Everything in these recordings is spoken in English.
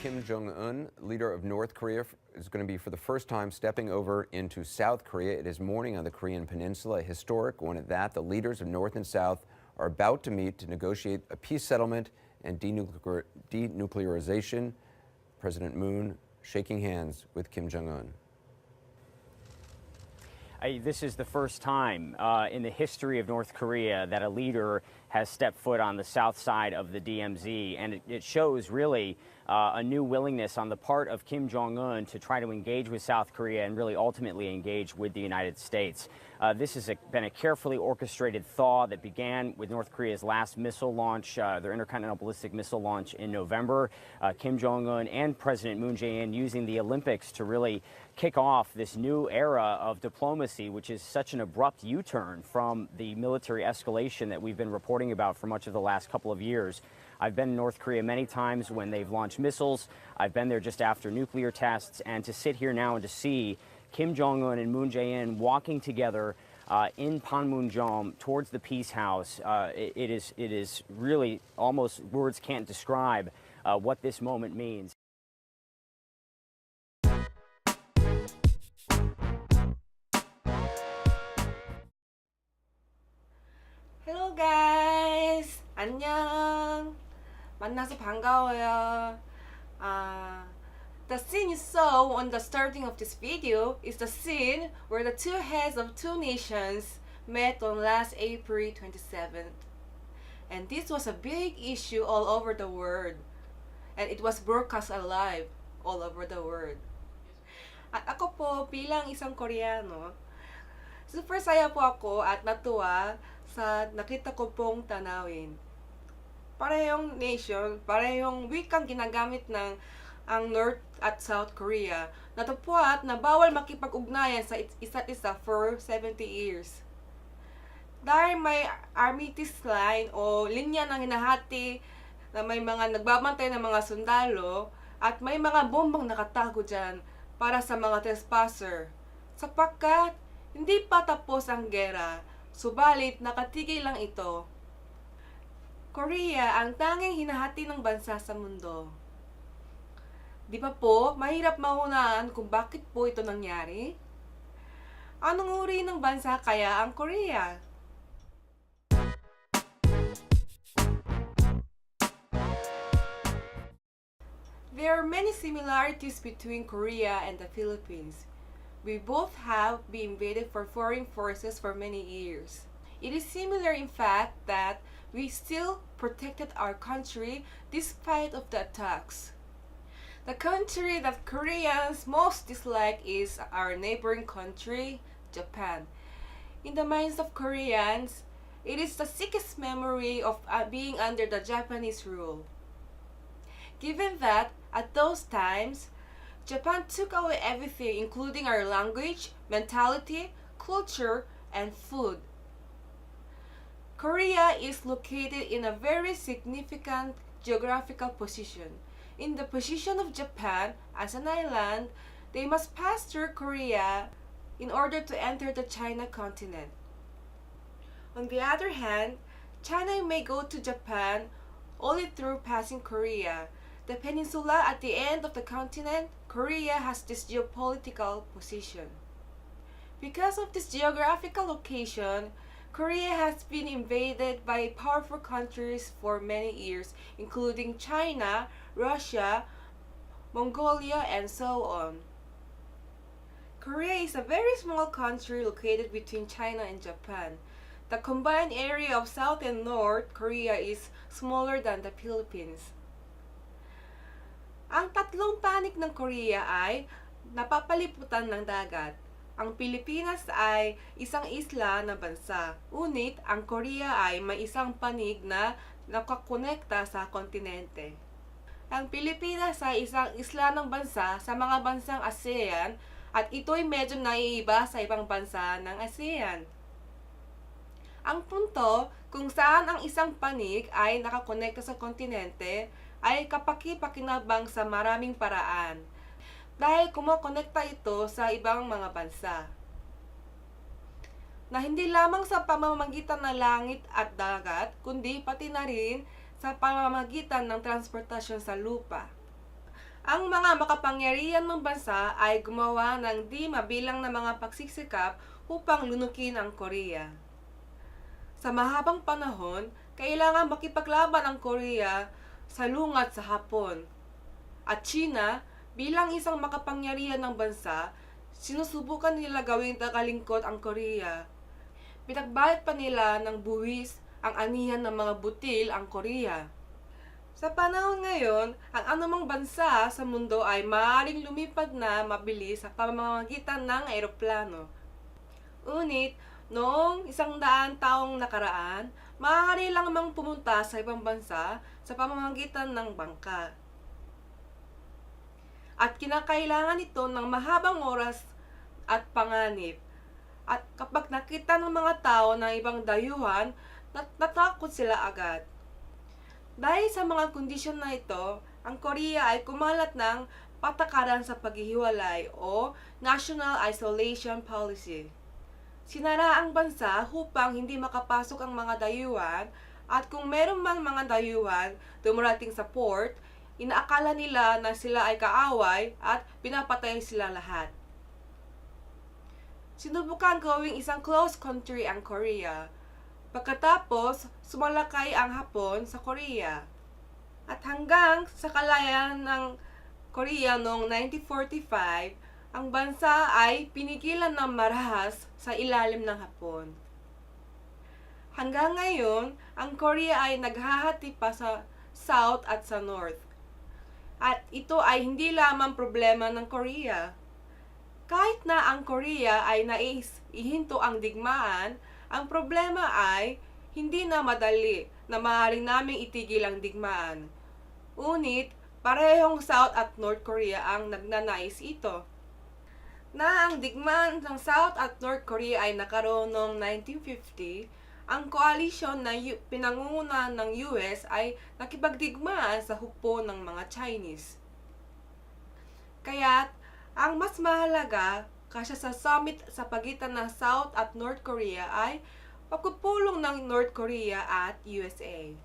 Kim Jong-un, leader of North Korea, is going to be for the first time stepping over into South Korea. It is morning on the Korean Peninsula, a historic one at that. The leaders of North and South are about to meet to negotiate a peace settlement and denuclearization. President Moon shaking hands with Kim Jong-un. This is the first time in the history of North Korea that a leader has stepped foot on the south side of the DMZ, and it shows really a new willingness on the part of Kim Jong-un to try to engage with South Korea and really ultimately engage with the United States. This has been a carefully orchestrated thaw that began with North Korea's last missile launch, their intercontinental ballistic missile launch in November. Kim Jong-un and President Moon Jae-in using the Olympics to really kick off this new era of diplomacy, which is such an abrupt U-turn from the military escalation that we've been reporting about for much of the last couple of years. I've been in North Korea many times when they've launched missiles. I've been there just after nuclear tests, and to sit here now and to see Kim Jong-un and Moon Jae-in walking together in Panmunjom towards the Peace House, it is really almost words can't describe what this moment means. Hello guys! 안녕! 만나서 반가워요. The scene you saw on the starting of this video is the scene where the two heads of two nations met on last April 27th. And this was a big issue all over the world. And it was broadcast live all over the world. At ako po bilang isang Koreano, super saya po ako at natuwa sa nakita ko pong tanawin. Parehong nation, parehong wikang ginagamit ng ang North at South Korea. Natapwat na bawal makipag-ugnayan sa isa't isa for 70 years. Dahil may armistice line o linya ng hinahati na may mga nagbabantay ng mga sundalo at may mga bombang nakatago dyan para sa mga trespasser. Sapagkat hindi pa tapos ang gera, subalit nakatigil lang ito. Korea ang tanging hinahati ng bansa sa mundo. Di ba po, mahirap maunawaan kung bakit po ito nangyari? Anong uri ng bansa kaya ang Korea? There are many similarities between Korea and the Philippines. We both have been invaded for foreign forces for many years. It is similar in fact that we still protected our country despite of the attacks. The country that Koreans most dislike is our neighboring country, Japan. In the minds of Koreans, it is the sickest memory of being under the Japanese rule. Given that, at those times, Japan took away everything including our language, mentality, culture, and food. Korea is located in a very significant geographical position. In the position of Japan as an island, they must pass through Korea in order to enter the China continent. On the other hand, China may go to Japan only through passing Korea. The peninsula at the end of the continent, Korea has this geopolitical position. Because of this geographical location, Korea has been invaded by powerful countries for many years, including China, Russia, Mongolia, and so on. Korea is a very small country located between China and Japan. The combined area of South and North Korea is smaller than the Philippines. Ang tatlong panig ng Korea ay napapaliputan ng dagat. Ang Pilipinas ay isang isla na bansa. Ngunit ang Korea ay may isang panig na nakakonekta sa kontinente. Ang Pilipinas ay isang isla ng bansa sa mga bansang ASEAN at ito'y medyo naiiba sa ibang bansa ng ASEAN. Ang punto kung saan ang isang panig ay nakakonekta sa kontinente ay kapaki-pakinabang sa maraming paraan dahil kumokonekta ito sa ibang mga bansa na hindi lamang sa pamamagitan ng langit at dagat kundi pati na rin sa pamamagitan ng transportasyon sa lupa. Ang mga makapangyarihan ng bansa ay gumawa ng di mabilang na mga pagsisikap upang lunukin ang Korea. Sa mahabang panahon, kailangan makipaglaban ang Korea sa lungat sa Hapon. At China, bilang isang makapangyarihan ng bansa, sinusubukan nila gawing tagalingkod ang Korea. Pinagbayad pa nila ng buwis ang anihan ng mga butil ang Korea. Sa panahon ngayon, ang anumang bansa sa mundo ay maaaring lumipad na mabilis sa pamamagitan ng eroplano. Ngunit, noong 100 taong nakaraan, maaari lang mang pumunta sa ibang bansa sa pamamagitan ng bangka. At kinakailangan ito ng mahabang oras at panganib. At kapag nakita ng mga tao ng ibang dayuhan, natakot sila agad. Dahil sa mga kondisyon na ito, ang Korea ay kumalat ng patakaran sa paghihiwalay o National Isolation Policy. Sinara ang bansa upang hindi makapasok ang mga dayuhan at kung meron man mga dayuhan dumarating sa port, inaakala nila na sila ay kaaway at pinapatay sila lahat. Sinubukan gawing isang close country ang Korea. Pagkatapos, sumalakay ang Hapon sa Korea. At hanggang sa kalayaan ng Korea noong 1945, ang bansa ay pinigilan ng marahas sa ilalim ng Hapon. Hanggang ngayon, ang Korea ay naghahati pa sa South at sa North. At ito ay hindi lamang problema ng Korea. Kahit na ang Korea ay nais ihinto ang digmaan, ang problema ay hindi na madali na maaari naming itigil ang digmaan. Ngunit, parehong South at North Korea ang nagnanais ito. Na ang digmaan ng South at North Korea ay nakaroon noong 1950, ang koalisyon na pinangungunahan ng US ay nakipagdigmaan sa hukbo ng mga Chinese. Kaya't, ang mas mahalaga kasya sa summit sa pagitan ng South at North Korea ay pagpupulong ng North Korea at USA.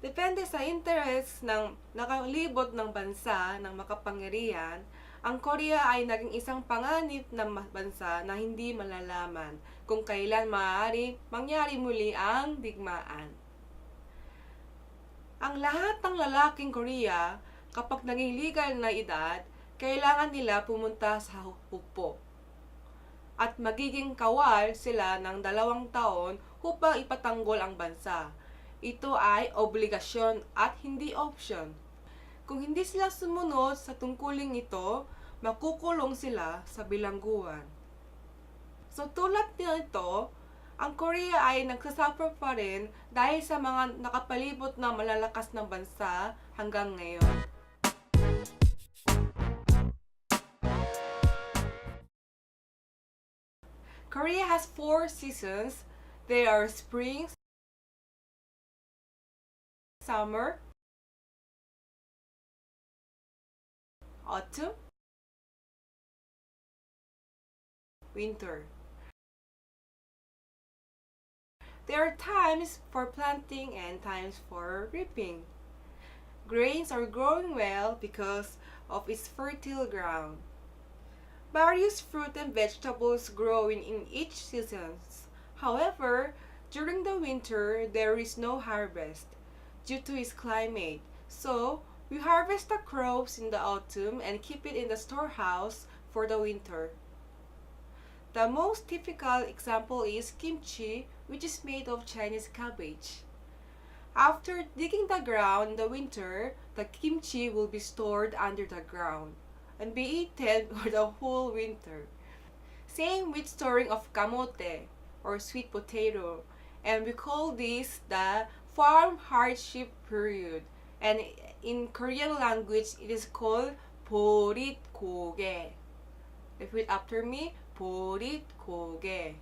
Depende sa interes ng nakalibot ng bansa ng makapangyarihan, ang Korea ay naging isang panganib ng bansa na hindi malalaman kung kailan maaari mangyari muli ang digmaan. Ang lahat ng lalaking Korea, kapag naging legal na edad, kailangan nila pumunta sa hukbo. At magiging kawal sila ng 2 taon upang ipatanggol ang bansa. Ito ay obligasyon at hindi option. Kung hindi sila sumunod sa tungkuling ito, makukulong sila sa bilangguan. So tulad nito, ang Korea ay nagsasuffer pa rin dahil sa mga nakapalibot na malalakas na bansa hanggang ngayon. Korea has 4 seasons. They are spring, summer, autumn, winter. There are times for planting and times for reaping. Grains are growing well because of its fertile ground. Various fruit and vegetables grow in each season. However, during the winter, there is no harvest due to its climate. So, we harvest the crops in the autumn and keep it in the storehouse for the winter. The most typical example is kimchi, which is made of Chinese cabbage. After digging the ground in the winter, the kimchi will be stored under the ground and be eaten for the whole winter. Same with storing of kamote or sweet potato, and we call this the farm hardship period, and in Korean language it is called 보릿고개. Repeat after me, 보릿고개.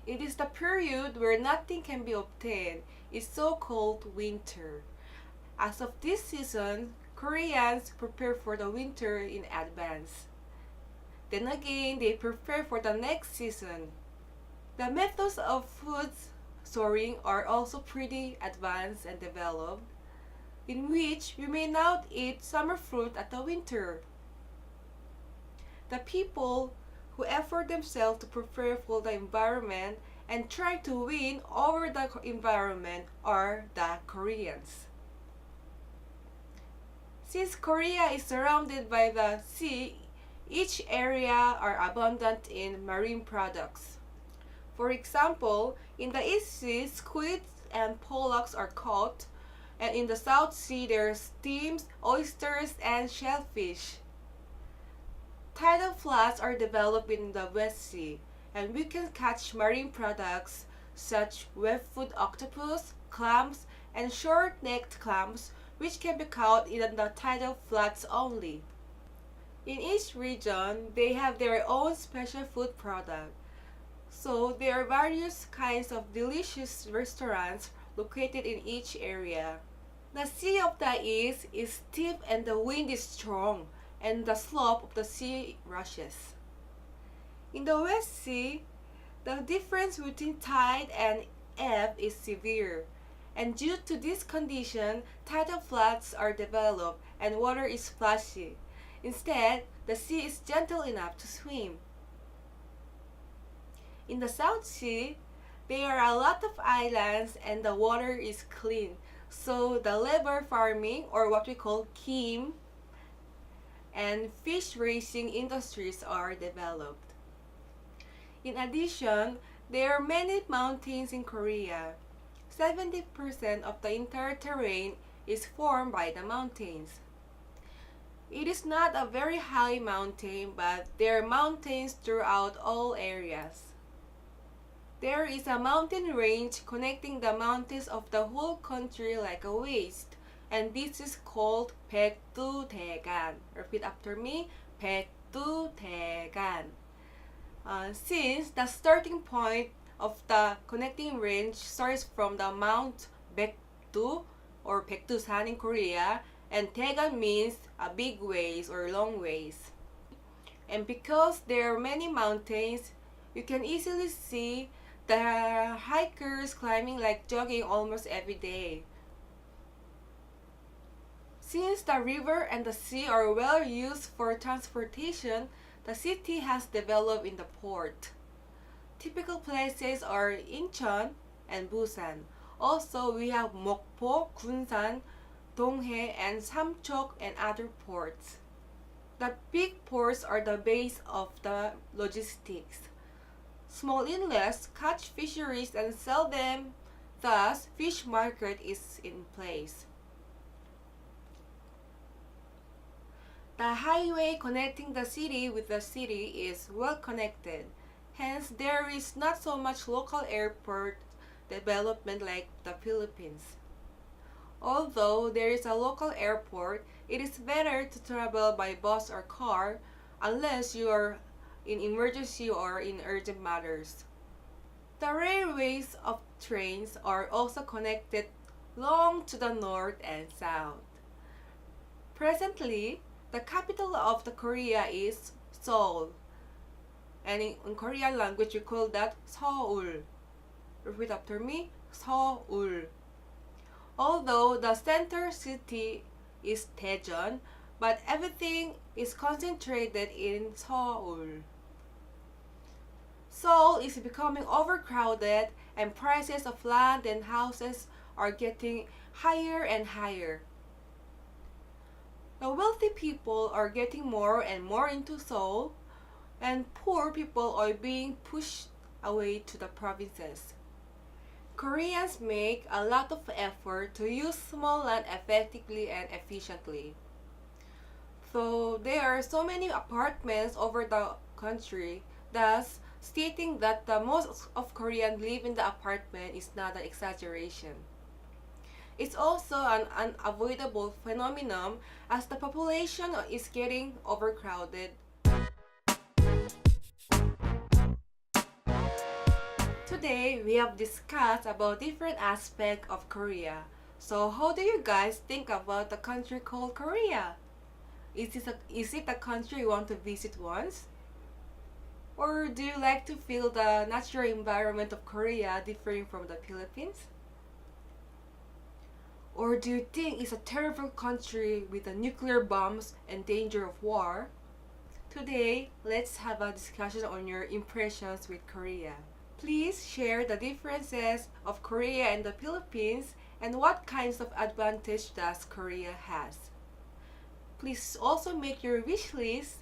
It is the period where nothing can be obtained. It's so called winter. As of this season, Koreans prepare for the winter in advance. Then again, they prepare for the next season. The methods of food storing are also pretty advanced and developed. in which we may not eat summer fruit at the winter. The people who effort themselves to prepare for the environment and try to win over the environment are the Koreans. Since Korea is surrounded by the sea, each area are abundant in marine products. For example, in the East Sea, squids and pollocks are caught, and in the South Sea there are steams, oysters, and shellfish. Tidal floods are developed in the West Sea, and we can catch marine products such web-foot octopus, clams, and short-necked clams, which can be caught in the tidal floods only. In each region, they have their own special food product. So there are various kinds of delicious restaurants located in each area. The Sea of the East is steep and the wind is strong, and the slope of the sea rushes. In the West Sea, the difference between tide and ebb is severe, and due to this condition, tidal floods are developed and water is splashy. Instead, the sea is gentle enough to swim. In the South Sea, there are a lot of islands and the water is clean, so the lever farming, or what we call kim, and fish raising industries are developed. In addition, there are many mountains in Korea. 70% of the entire terrain is formed by the mountains. It is not a very high mountain, but there are mountains throughout all areas. There is a mountain range connecting the mountains of the whole country like a waist, and this is called 백두대간. Repeat after me, 백두대간. Since the starting point of the connecting range starts from the Mount Baekdu or Baekdusan in Korea, and Daegan means a big ways or long ways. And because there are many mountains, you can easily see the hikers climbing like jogging almost every day. Since the river and the sea are well used for transportation, the city has developed in the port. Typical places are Incheon and Busan. Also, we have Mokpo, Gunsan, Donghae, and Samcheok and other ports. The big ports are the base of the logistics. Small inlets catch fisheries and sell them, thus fish market is in place. The highway connecting the city with the city is well connected. Hence, there is not so much local airport development like the Philippines. Although there is a local airport, it is better to travel by bus or car unless you are in emergency or in urgent matters. The railways of trains are also connected long to the north and south. Presently, the capital of the Korea is Seoul, and in Korean language we call that Seoul. Repeat after me, Seoul. Although the center city is Daejeon, but everything is concentrated in Seoul. Seoul is becoming overcrowded and prices of land and houses are getting higher and higher. The wealthy people are getting more and more into Seoul, and poor people are being pushed away to the provinces. Koreans make a lot of effort to use small land effectively and efficiently. So there are so many apartments over the country, thus stating that the most of Koreans live in the apartment is not an exaggeration. It's also an unavoidable phenomenon as the population is getting overcrowded. Today, we have discussed about different aspects of Korea. So how do you guys think about the country called Korea? Is it a country you want to visit once? Or do you like to feel the natural environment of Korea differing from the Philippines? Or do you think it's a terrible country with the nuclear bombs and danger of war? Today, let's have a discussion on your impressions with Korea. Please share the differences of Korea and the Philippines and what kinds of advantage does Korea has. Please also make your wish list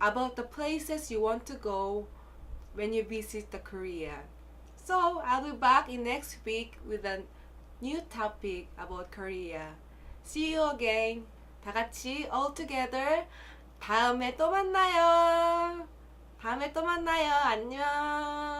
about the places you want to go when you visit the Korea. So, I'll be back in next week with a new topic about Korea. See you again. 다 같이 all together. 다음에 또 만나요. 안녕.